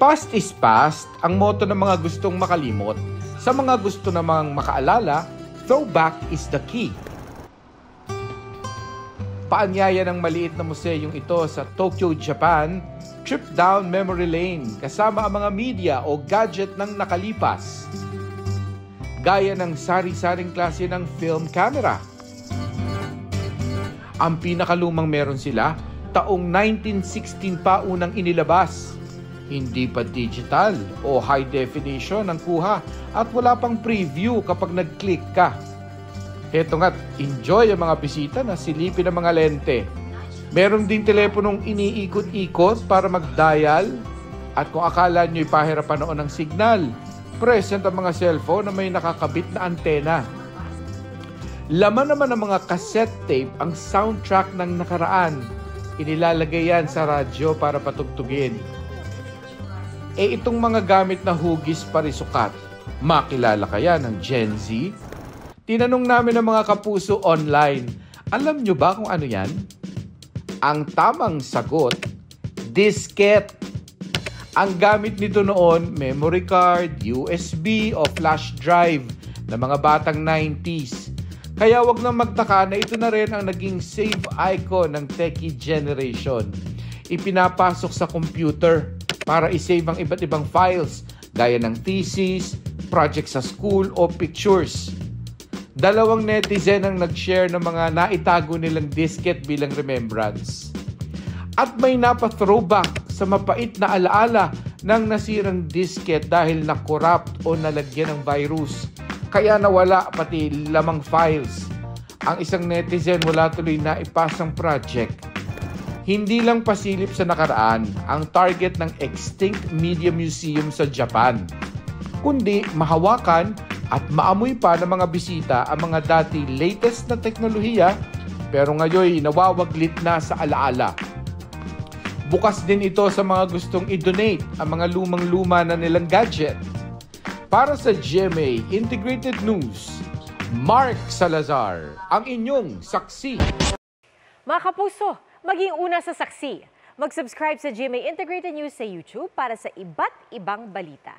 Past is past, ang motto ng mga gustong makalimot. Sa mga gusto namang makaalala, throwback is the key. Paanyaya ng maliit na museyong ito sa Tokyo, Japan, trip down memory lane kasama ang mga media o gadget ng nakalipas. Gaya ng sari-saring klase ng film camera. Ang pinakalumang meron sila, taong 1916 pa unang inilabas. Hindi pa digital o high definition ang kuha at wala pang preview kapag nag-click ka. Heto nga't enjoy ang mga bisita na silipin ang mga lente. Meron din teleponong iniikot-ikot para mag-dial at kung akala nyo'y pahirapan noon ng signal, present ang mga cellphone na may nakakabit na antena. Laman naman ng mga cassette tape ang soundtrack ng nakaraan. Inilalagay yan sa radyo para patugtugin. Itong mga gamit na hugis parisukat, makilala kaya ng Gen Z? Tinanong namin ng mga kapuso online, alam nyo ba kung ano yan? Ang tamang sagot, disket. Ang gamit nito noon, memory card, USB o flash drive ng mga batang 90s. Kaya wag nang magtaka na ito na rin ang naging save icon ng techie generation. Ipinapasok sa computer para isave ang iba't ibang files gaya ng thesis, project sa school o pictures. Dalawang netizen ang nag-share ng mga naitago nilang disket bilang remembrance. At may napa-throwback sa mapait na alaala ng nasirang disket dahil na-corrupt o nalagyan ng virus. Kaya nawala pati lamang files. Ang isang netizen wala tuloy na ipasang project. Hindi lang pasilip sa nakaraan ang target ng extinct media museum sa Japan, kundi mahawakan at maamoy pa ng mga bisita ang mga dati latest na teknolohiya pero ngayon nawawaglit na sa alaala. Bukas din ito sa mga gustong i-donate ang mga lumang-luma na nilang gadget. Para sa GMA Integrated News, Mark Salazar, ang inyong saksi. Mga kapuso, maging una sa saksi. Mag-subscribe sa GMA Integrated News sa YouTube para sa iba't ibang balita.